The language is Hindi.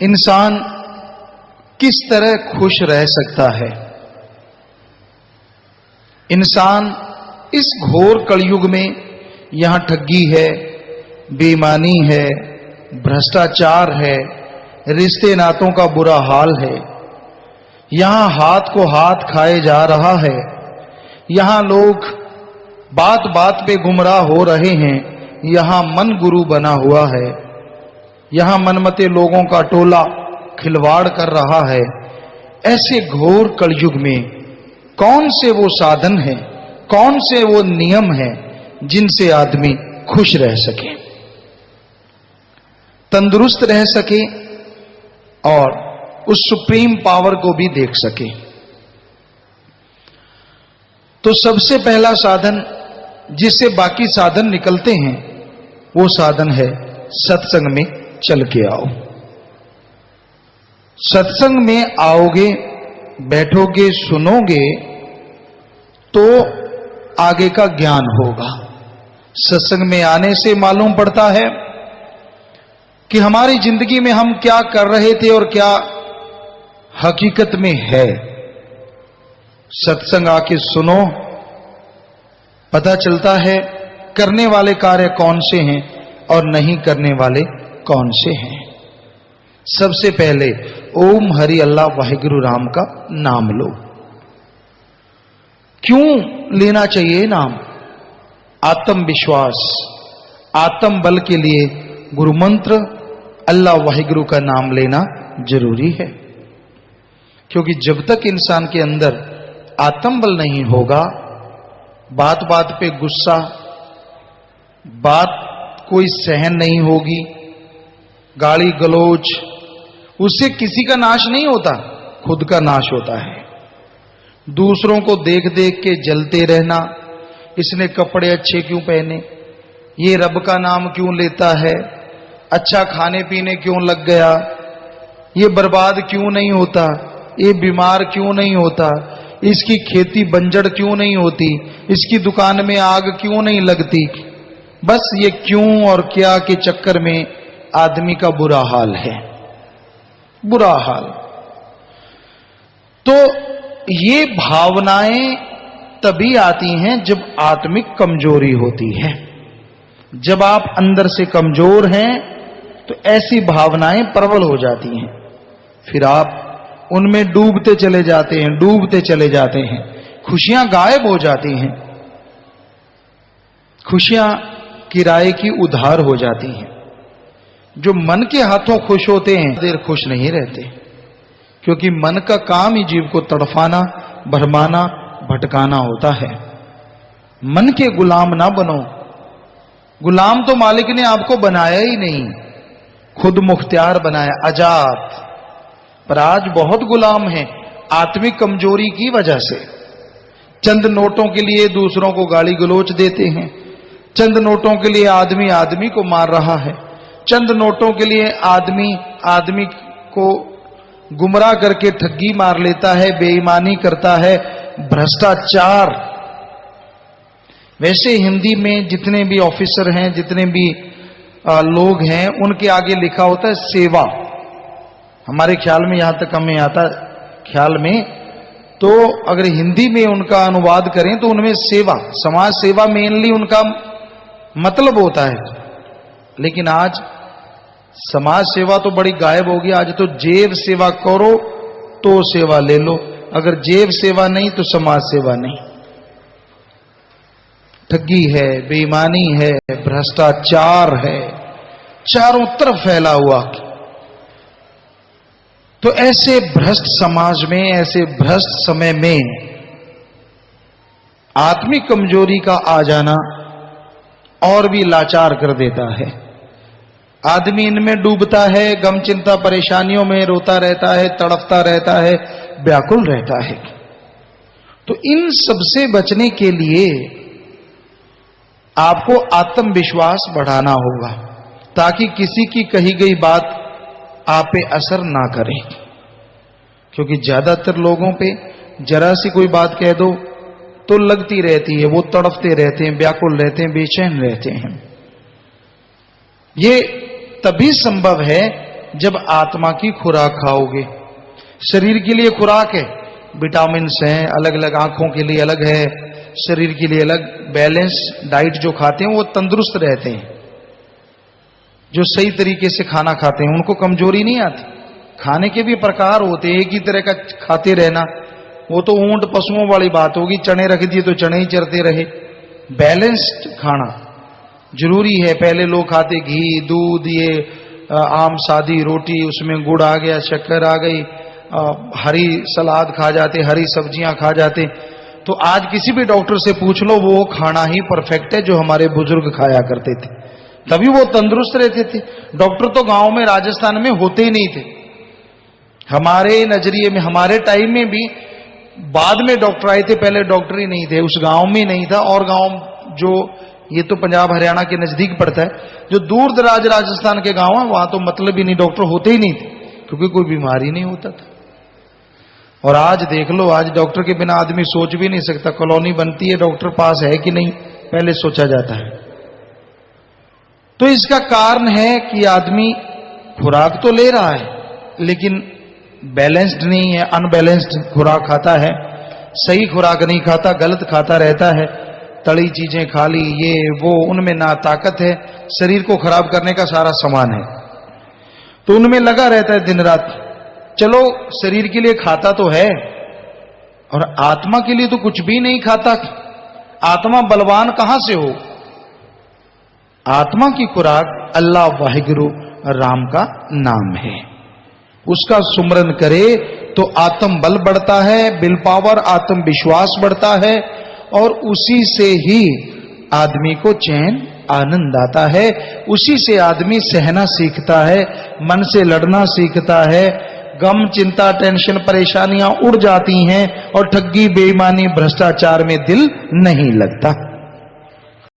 इंसान किस तरह खुश रह सकता है। इंसान इस घोर कलयुग में यहां ठगी है, बेईमानी है, भ्रष्टाचार है, रिश्ते नातों का बुरा हाल है, यहां हाथ को हाथ खाए जा रहा है, यहां लोग बात बात पे गुमराह हो रहे हैं, यहां मन गुरु बना हुआ है, यहां मनमते लोगों का टोला खिलवाड़ कर रहा है। ऐसे घोर कलयुग में कौन से वो साधन हैं, कौन से वो नियम हैं जिनसे आदमी खुश रह सके, तंदुरुस्त रह सके और उस सुप्रीम पावर को भी देख सके। तो सबसे पहला साधन जिससे बाकी साधन निकलते हैं वो साधन है सत्संग में चल के आओ। सत्संग में आओगे, बैठोगे, सुनोगे तो आगे का ज्ञान होगा। सत्संग में आने से मालूम पड़ता है कि हमारी जिंदगी में हम क्या कर रहे थे और क्या हकीकत में है। सत्संग आके सुनो, पता चलता है करने वाले कार्य कौन से हैं और नहीं करने वाले कौन से हैं। सबसे पहले ओम हरि अल्लाह वाहिगुरु राम का नाम लो। क्यों लेना चाहिए नाम? आत्म विश्वास, आत्म बल के लिए गुरु मंत्र अल्लाह वाहिगुरु का नाम लेना जरूरी है। क्योंकि जब तक इंसान के अंदर आत्म बल नहीं होगा, बात बात पे गुस्सा, बात कोई सहन नहीं होगी, गाली गलौज, उससे किसी का नाश नहीं होता, खुद का नाश होता है। दूसरों को देख देख के जलते रहना, इसने कपड़े अच्छे क्यों पहने, ये रब का नाम क्यों लेता है, अच्छा खाने पीने क्यों लग गया, ये बर्बाद क्यों नहीं होता, ये बीमार क्यों नहीं होता, इसकी खेती बंजर क्यों नहीं होती, इसकी दुकान में आग क्यों नहीं लगती। बस ये क्यों और क्या के चक्कर में आदमी का बुरा हाल है, बुरा हाल। तो ये भावनाएं तभी आती हैं जब आत्मिक कमजोरी होती है। जब आप अंदर से कमजोर हैं तो ऐसी भावनाएं प्रबल हो जाती हैं, फिर आप उनमें डूबते चले जाते हैं, डूबते चले जाते हैं, खुशियां गायब हो जाती हैं, खुशियां किराए की उधार हो जाती हैं। जो मन के हाथों खुश होते हैं देर खुश नहीं रहते, क्योंकि मन का काम ही जीव को तड़फाना, भरमाना, भटकाना होता है। मन के गुलाम ना बनो। गुलाम तो मालिक ने आपको बनाया ही नहीं, खुद मुख्तियार बनाया, आजाद। पर आज बहुत गुलाम हैं आत्मिक कमजोरी की वजह से। चंद नोटों के लिए दूसरों को गाली गलौच देते हैं, चंद नोटों के लिए आदमी आदमी को मार रहा है, चंद नोटों के लिए आदमी आदमी को गुमराह करके ठगी मार लेता है, बेईमानी करता है, भ्रष्टाचार। वैसे हिंदी में जितने भी ऑफिसर हैं, जितने भी लोग हैं, उनके आगे लिखा होता है सेवा। हमारे ख्याल में, यहां तक हमें आता ख्याल में, तो अगर हिंदी में उनका अनुवाद करें तो उनमें सेवा, समाज सेवा मेनली उनका मतलब होता है। लेकिन आज समाज सेवा तो बड़ी गायब होगी। आज तो जेब सेवा करो तो सेवा ले लो, अगर जेब सेवा नहीं तो समाज सेवा नहीं। ठगी है, बेईमानी है, भ्रष्टाचार है, चारों तरफ फैला हुआ। तो ऐसे भ्रष्ट समाज में, ऐसे भ्रष्ट समय में आत्मिक कमजोरी का आ जाना और भी लाचार कर देता है। आदमी इनमें डूबता है, गम चिंता परेशानियों में रोता रहता है, तड़पता रहता है, व्याकुल रहता है। तो इन सबसे बचने के लिए आपको आत्मविश्वास बढ़ाना होगा, ताकि किसी की कही गई बात आप पे असर ना करे। क्योंकि ज्यादातर लोगों पे जरा सी कोई बात कह दो तो लगती रहती है, वो तड़पते रहते हैं, व्याकुल रहते हैं, बेचैन रहते हैं। ये तभी संभव है जब आत्मा की खुराक खाओगे। शरीर के लिए खुराक है, विटामिन्स हैं, अलग अलग, आंखों के लिए अलग है, शरीर के लिए अलग। बैलेंस डाइट जो खाते हैं वो तंदुरुस्त रहते हैं, जो सही तरीके से खाना खाते हैं उनको कमजोरी नहीं आती। खाने के भी प्रकार होते हैं, एक ही तरह का खाते रहना वो तो ऊंट पशुओं वाली बात होगी, चने रख दिए तो चने ही चरते रहे। बैलेंस्ड खाना जरूरी है। पहले लोग खाते घी, दूध, ये आम सादी रोटी, उसमें गुड़ आ गया, शक्कर आ गई, हरी सलाद खा जाते, हरी सब्जियां खा जाते। तो आज किसी भी डॉक्टर से पूछ लो, वो खाना ही परफेक्ट है जो हमारे बुजुर्ग खाया करते थे, तभी वो तंदुरुस्त रहते थे। डॉक्टर तो गांव में, राजस्थान में होते ही नहीं थे। हमारे नजरिए में, हमारे टाइम में भी बाद में डॉक्टर आए थे, पहले डॉक्टर ही नहीं थे, उस गांव में नहीं था। और गांव जो, ये तो पंजाब हरियाणा के नजदीक पड़ता है, जो दूर दराज राजस्थान के गांव है, वहां तो मतलब ही नहीं, डॉक्टर होते ही नहीं थे, क्योंकि कोई बीमारी नहीं होता था। और आज देख लो, आज डॉक्टर के बिना आदमी सोच भी नहीं सकता। कॉलोनी बनती है, डॉक्टर पास है कि नहीं पहले सोचा जाता है। तो इसका कारण है कि आदमी खुराक तो ले रहा है लेकिन बैलेंस्ड नहीं है, अनबैलेंस्ड खुराक खाता है, सही खुराक नहीं खाता, गलत खाता रहता है। तली चीजें खा ली, ये वो, उनमें ना ताकत है, शरीर को खराब करने का सारा सामान है, तो उनमें लगा रहता है दिन रात। चलो शरीर के लिए खाता तो है, और आत्मा के लिए तो कुछ भी नहीं खाता। आत्मा बलवान कहां से हो? आत्मा की खुराक अल्लाह वाहिगुरु राम का नाम है, उसका सुमरन करे तो आत्म बल बढ़ता है, विल पावर, आत्म विश्वास बढ़ता है, और उसी से ही आदमी को चैन आनंद आता है। उसी से आदमी सहना सीखता है, मन से लड़ना सीखता है, गम, चिंता, टेंशन, परेशानियां उड़ जाती हैं, और ठगी, बेईमानी, भ्रष्टाचार में दिल नहीं लगता।